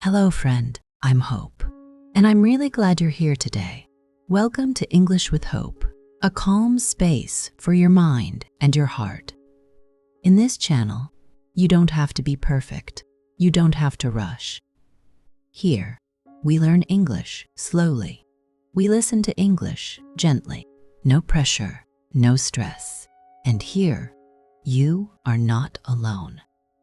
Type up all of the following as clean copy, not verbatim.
Hello, friend. I'm Hope, and I'm really glad you're here today. Welcome to English with Hope, a calm space for your mind and your heart. In this channel, you don't have to be perfect. You don't have to rush. Here, we learn English slowly. We listen to English gently. No pressure, no stress. And here, you are not alone.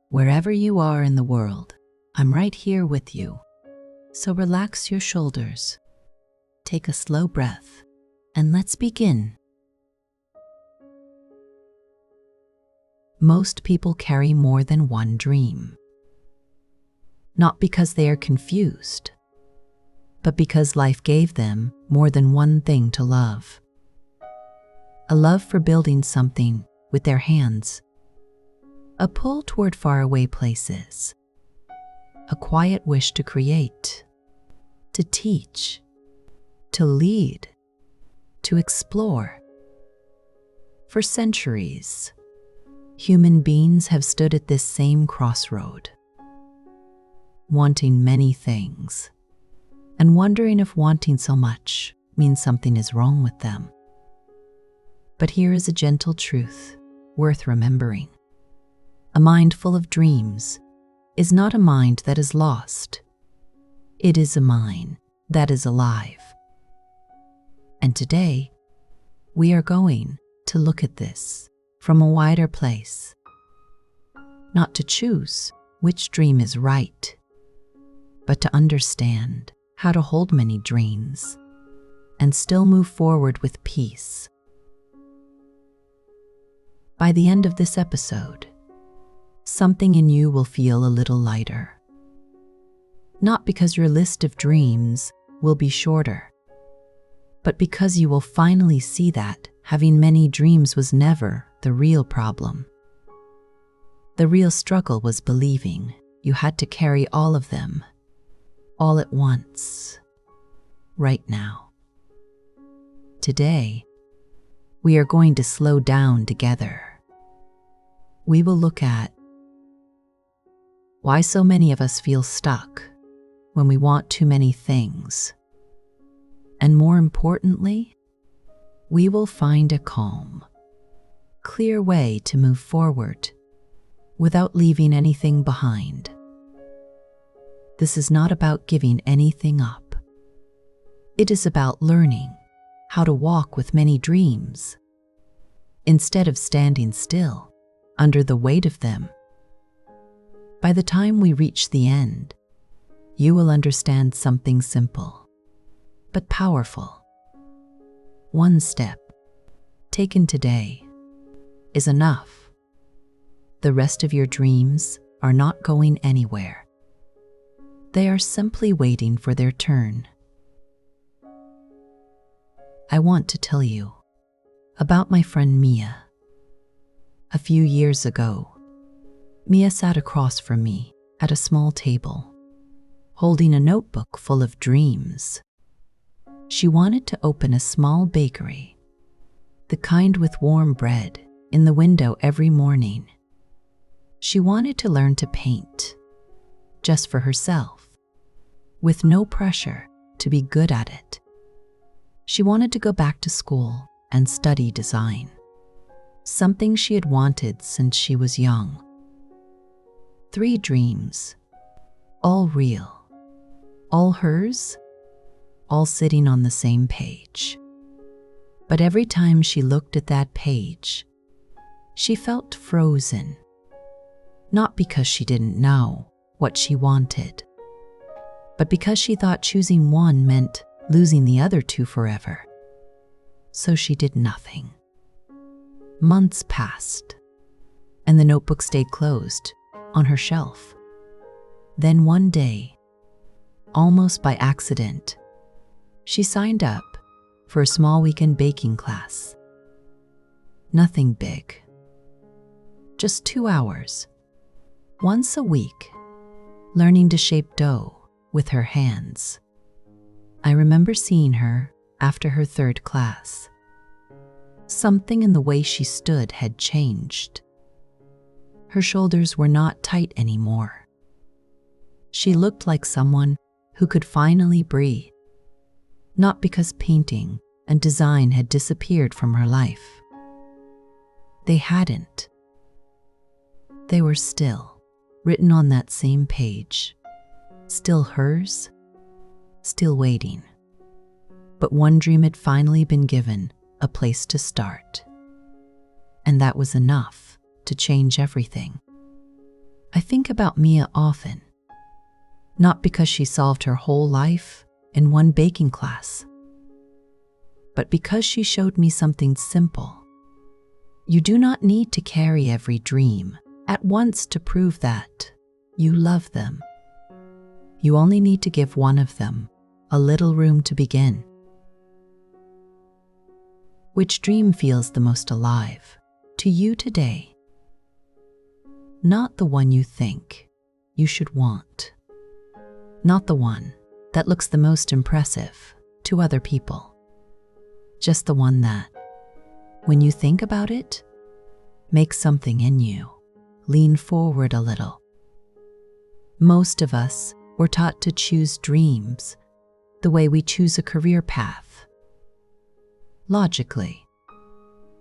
Wherever you are in the world, I'm right here with you. So relax your shoulders, take a slow breath, and let's begin. Most people carry more than one dream. Not because they are confused, but because life gave them more than one thing to love. A love for building something with their hands, a pull toward faraway places, a quiet wish to create, to teach, to lead, to explore. For centuries, human beings have stood at this same crossroad, wanting many things, and wondering if wanting so much means something is wrong with them. But here is a gentle truth worth remembering. A mind full of dreams is not a mind that is lost. It is a mind that is alive. And today, we are going to look at this from a wider place. Not to choose which dream is right, but to understand how to hold many dreams and still move forward with peace. By the end of this episode, something in you will feel a little lighter. Not because your list of dreams will be shorter, but because you will finally see that having many dreams was never the real problem. The real struggle was believing you had to carry all of them, all at once, right now. Today, we are going to slow down together. We will look at why so many of us feel stuck when we want too many things. And more importantly, we will find a calm, clear way to move forward without leaving anything behind. This is not about giving anything up. It is about learning how to walk with many dreams instead of standing still under the weight of them. By the time we reach the end, you will understand something simple, but powerful. One step, taken today, is enough. The rest of your dreams are not going anywhere. They are simply waiting for their turn. I want to tell you about my friend Mia. A few years ago, Mia sat across from me at a small table, holding a notebook full of dreams. She wanted to open a small bakery, the kind with warm bread in the window every morning. She wanted to learn to paint, just for herself, with no pressure to be good at it. She wanted to go back to school and study design, something she had wanted since she was young. 3 dreams, all real, all hers, all sitting on the same page. But every time she looked at that page, she felt frozen. Not because she didn't know what she wanted, but because she thought choosing one meant losing the other 2 forever. So she did nothing. Months passed, and the notebook stayed closed on her shelf. Then one day, almost by accident, she signed up for a small weekend baking class. Nothing big, just 2 hours, once a week, learning to shape dough with her hands. I remember seeing her after her 3rd class. Something in the way she stood had changed. Her shoulders were not tight anymore. She looked like someone who could finally breathe, not because painting and design had disappeared from her life. They hadn't. They were still written on that same page, still hers, still waiting. But one dream had finally been given a place to start. And that was enough to change everything. I think about Mia often, not because she solved her whole life in one baking class, but because she showed me something simple. You do not need to carry every dream at once to prove that you love them. You only need to give one of them a little room to begin. Which dream feels the most alive to you today? Not the one you think you should want. Not the one that looks the most impressive to other people. Just the one that, when you think about it, makes something in you lean forward a little. Most of us were taught to choose dreams the way we choose a career path. Logically,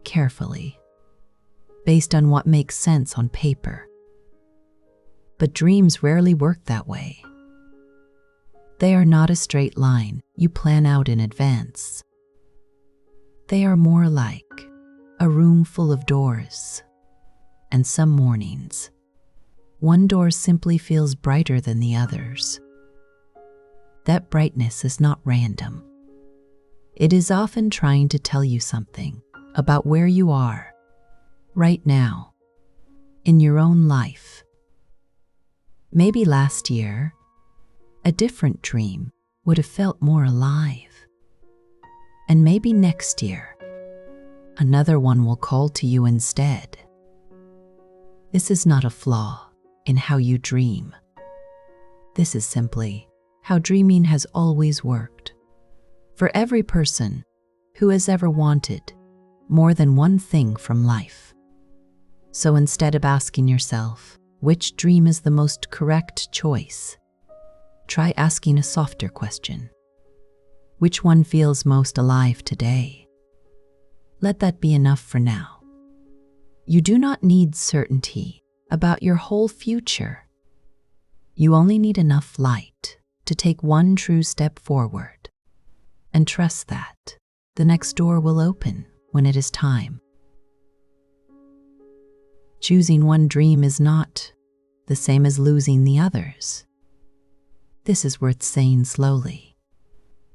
carefully, based on what makes sense on paper. But dreams rarely work that way. They are not a straight line you plan out in advance. They are more like a room full of doors. And some mornings, one door simply feels brighter than the others. That brightness is not random. It is often trying to tell you something about where you are right now in your own life. Maybe last year, a different dream would have felt more alive. And maybe next year, another one will call to you instead. This is not a flaw in how you dream. This is simply how dreaming has always worked. For every person who has ever wanted more than one thing from life. So instead of asking yourself which dream is the most correct choice, try asking a softer question. Which one feels most alive today? Let that be enough for now. You do not need certainty about your whole future. You only need enough light to take one true step forward and trust that the next door will open when it is time. Choosing one dream is not the same as losing the others. This is worth saying slowly,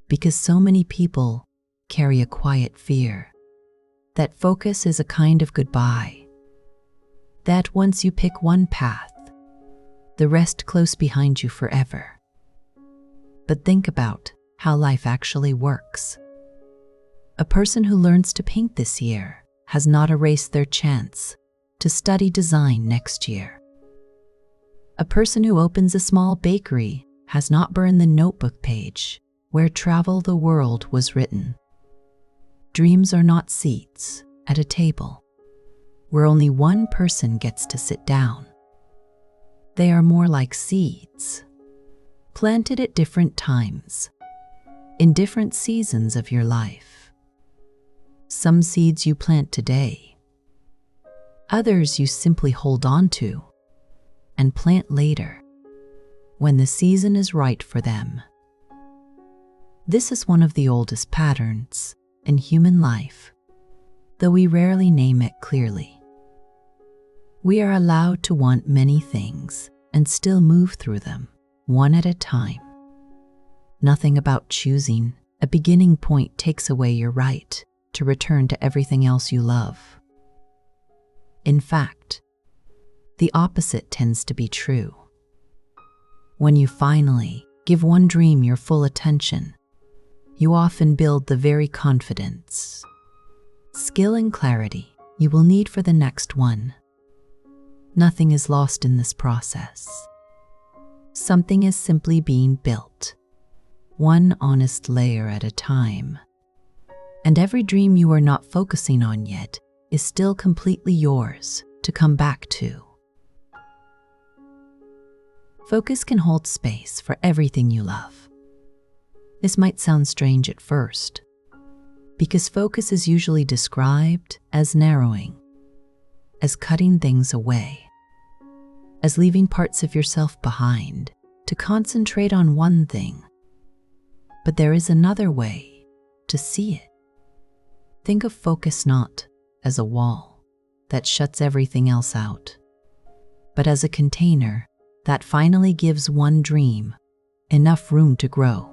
because so many people carry a quiet fear that focus is a kind of goodbye. That once you pick one path, the rest close behind you forever. But think about how life actually works. A person who learns to paint this year has not erased their chance to study design next year. A person who opens a small bakery has not burned the notebook page where travel the world was written. Dreams are not seats at a table where only one person gets to sit down. They are more like seeds, planted at different times, in different seasons of your life. Some seeds you plant today, others you simply hold on to and plant later, when the season is right for them. This is one of the oldest patterns in human life, though we rarely name it clearly. We are allowed to want many things and still move through them, one at a time. Nothing about choosing a beginning point takes away your right to return to everything else you love. In fact, the opposite tends to be true. When you finally give one dream your full attention, you often build the very confidence, skill, and clarity you will need for the next one. Nothing is lost in this process. Something is simply being built, one honest layer at a time. And every dream you are not focusing on yet is still completely yours to come back to. Focus can hold space for everything you love. This might sound strange at first, because focus is usually described as narrowing, as cutting things away, as leaving parts of yourself behind to concentrate on one thing. But there is another way to see it. Think of focus not as a wall that shuts everything else out, but as a container that finally gives one dream enough room to grow.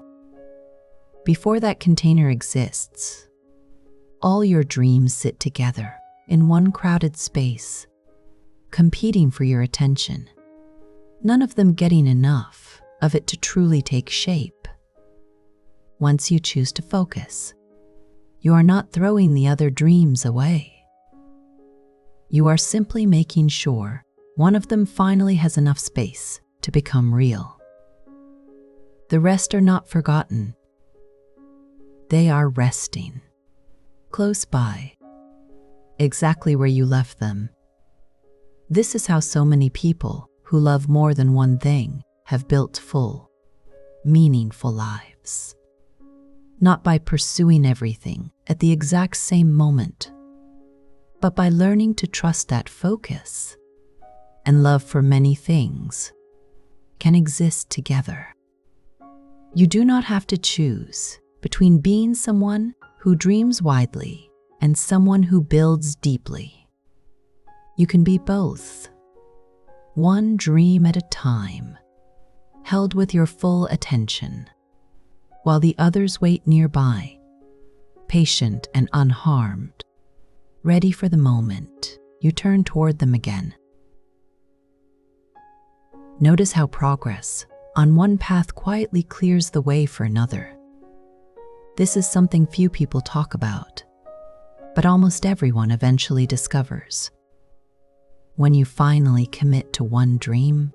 Before that container exists, all your dreams sit together in one crowded space, competing for your attention, none of them getting enough of it to truly take shape. Once you choose to focus, you are not throwing the other dreams away. You are simply making sure one of them finally has enough space to become real. The rest are not forgotten. They are resting, close by, exactly where you left them. This is how so many people who love more than one thing have built full, meaningful lives. Not by pursuing everything at the exact same moment, but by learning to trust that focus and love for many things can exist together. You do not have to choose between being someone who dreams widely and someone who builds deeply. You can be both, one dream at a time, held with your full attention, while the others wait nearby, patient and unharmed, ready for the moment you turn toward them again. Notice how progress on one path quietly clears the way for another. This is something few people talk about, but almost everyone eventually discovers. When you finally commit to one dream,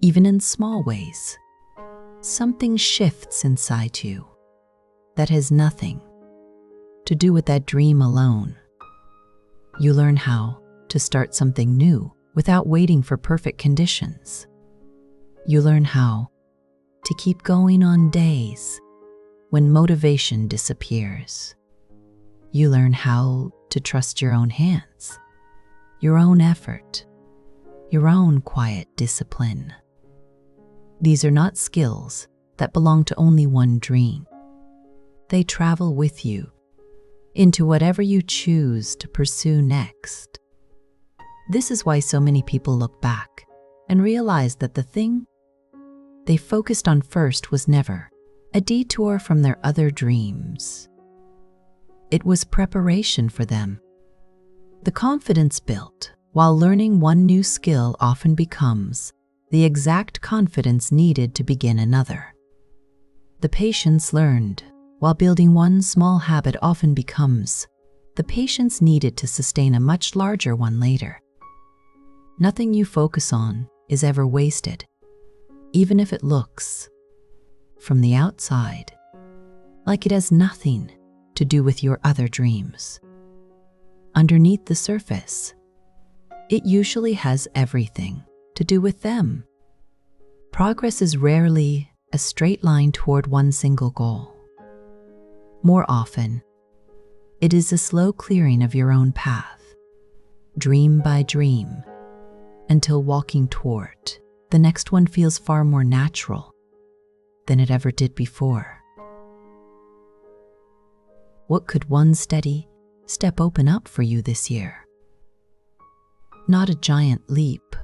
even in small ways, something shifts inside you that has nothing to do with that dream alone. You learn how to start something new without waiting for perfect conditions. You learn how to keep going on days when motivation disappears. You learn how to trust your own hands, your own effort, your own quiet discipline. These are not skills that belong to only one dream. They travel with you into whatever you choose to pursue next. This is why so many people look back and realize that the thing they focused on first was never a detour from their other dreams. It was preparation for them. The confidence built while learning one new skill often becomes the exact confidence needed to begin another. The patience learned while building one small habit often becomes the patience needed to sustain a much larger one later. Nothing you focus on is ever wasted, even if it looks, from the outside, like it has nothing to do with your other dreams. Underneath the surface, it usually has everything to do with them. Progress is rarely a straight line toward one single goal. More often, it is a slow clearing of your own path, dream by dream, until walking toward the next one feels far more natural than it ever did before. What could one steady step open up for you this year? Not a giant leap,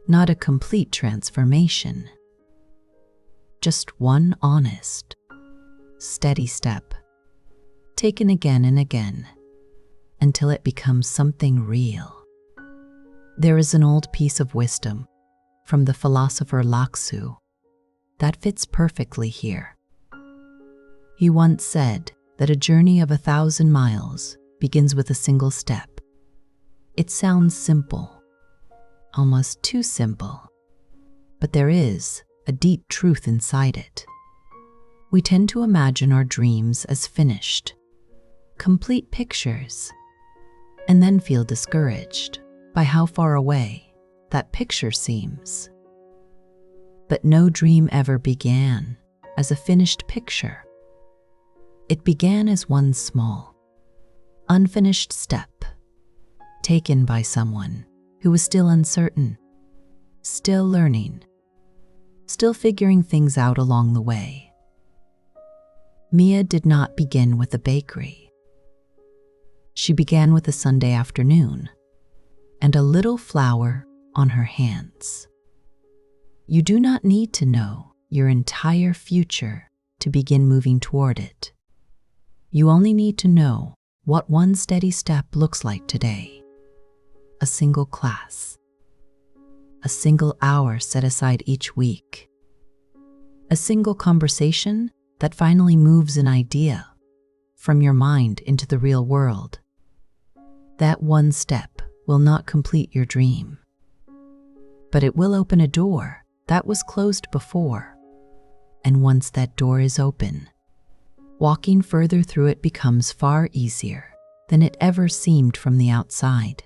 not a complete transformation, just one honest, steady step, taken again and again, until it becomes something real. There is an old piece of wisdom from the philosopher Lao Tzu that fits perfectly here. He once said that a journey of 1,000 miles begins with a single step. It sounds simple, almost too simple, but there is a deep truth inside it. We tend to imagine our dreams as finished, complete pictures, and then feel discouraged by how far away that picture seems. But no dream ever began as a finished picture. It began as one small, unfinished step, taken by someone who was still uncertain, still learning, still figuring things out along the way. Mia did not begin with a bakery. She began with a Sunday afternoon and a little flower on her hands. You do not need to know your entire future to begin moving toward it. You only need to know what one steady step looks like today. A single class, a single hour set aside each week, a single conversation that finally moves an idea from your mind into the real world. That one step will not complete your dream, but it will open a door that was closed before. And once that door is open, walking further through it becomes far easier than it ever seemed from the outside.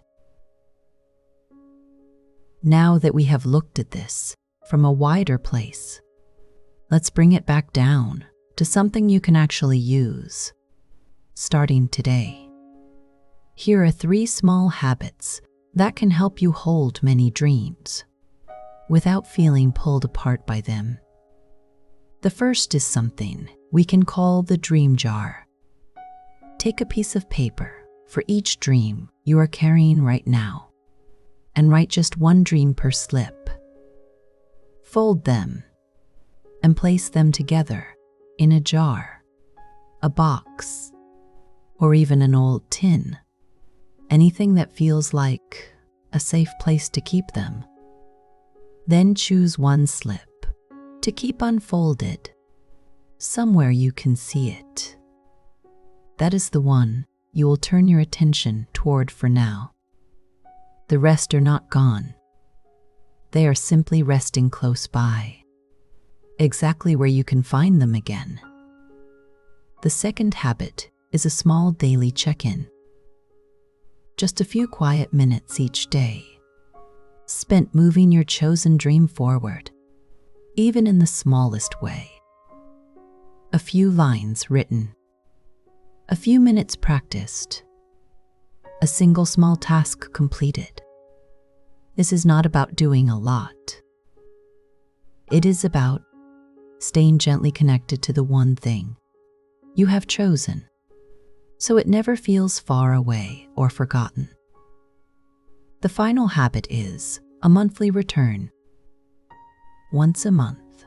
Now that we have looked at this from a wider place, let's bring it back down to something you can actually use, starting today. Here are 3 small habits that can help you hold many dreams without feeling pulled apart by them. The first is something we can call the dream jar. Take a piece of paper for each dream you are carrying right now and write just one dream per slip. Fold them and place them together in a jar, a box, or even an old tin. Anything that feels like a safe place to keep them. Then choose one slip to keep unfolded, somewhere you can see it. That is the one you will turn your attention toward for now. The rest are not gone. They are simply resting close by, exactly where you can find them again. The second habit is a small daily check-in. Just a few quiet minutes each day, spent moving your chosen dream forward, even in the smallest way. A few lines written, a few minutes practiced, a single small task completed. This is not about doing a lot. It is about staying gently connected to the one thing you have chosen, so it never feels far away or forgotten. The final habit is a monthly return. Once a month,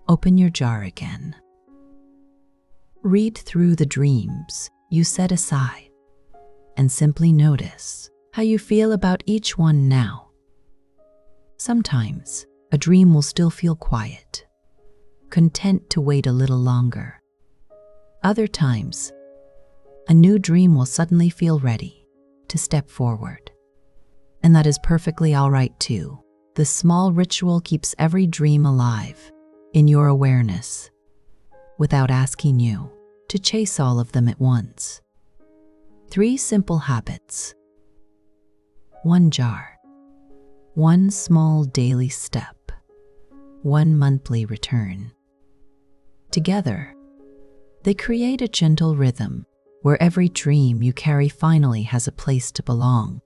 open your jar again. Read through the dreams you set aside and simply notice how you feel about each one now. Sometimes a dream will still feel quiet, content to wait a little longer. Other times, a new dream will suddenly feel ready to step forward. And that is perfectly all right too. The small ritual keeps every dream alive in your awareness without asking you to chase all of them at once. 3 simple habits. 1 jar. 1 small daily step. 1 monthly return. Together, they create a gentle rhythm where every dream you carry finally has a place to belong.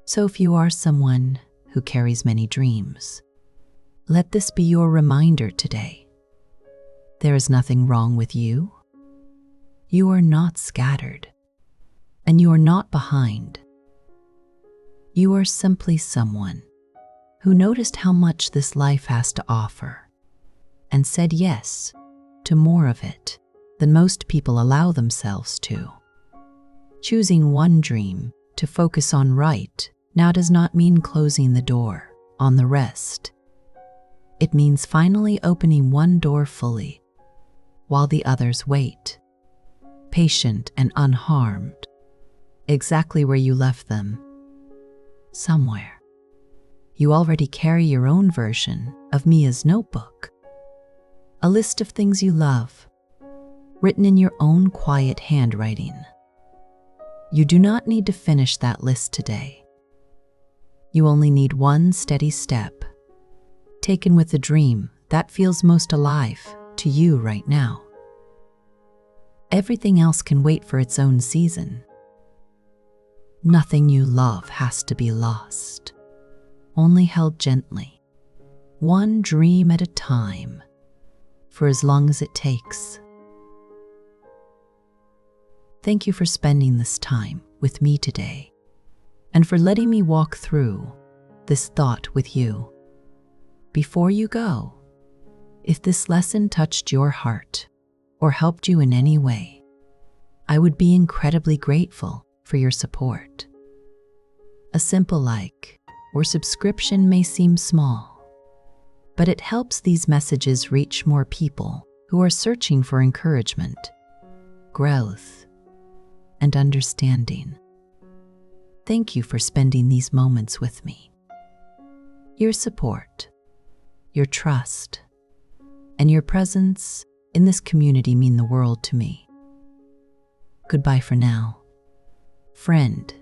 So if you are someone who carries many dreams, let this be your reminder today. There is nothing wrong with you. You are not scattered, and you are not behind. You are simply someone who noticed how much this life has to offer and said yes to more of it than most people allow themselves to. Choosing one dream to focus on right now does not mean closing the door on the rest. It means finally opening one door fully while the others wait, patient and unharmed, exactly where you left them. Somewhere, you already carry your own version of Mia's notebook, a list of things you love, written in your own quiet handwriting. You do not need to finish that list today. You only need one steady step, taken with the dream that feels most alive to you right now. Everything else can wait for its own season. Nothing you love has to be lost, only held gently, one dream at a time, for as long as it takes. Thank you for spending this time with me today, and for letting me walk through this thought with you. Before you go, if this lesson touched your heart or helped you in any way, I would be incredibly grateful for your support. A simple like or subscription may seem small, but it helps these messages reach more people who are searching for encouragement, growth, and understanding. Thank you for spending these moments with me. Your support, your trust, and your presence in this community mean the world to me. Goodbye for now, friend.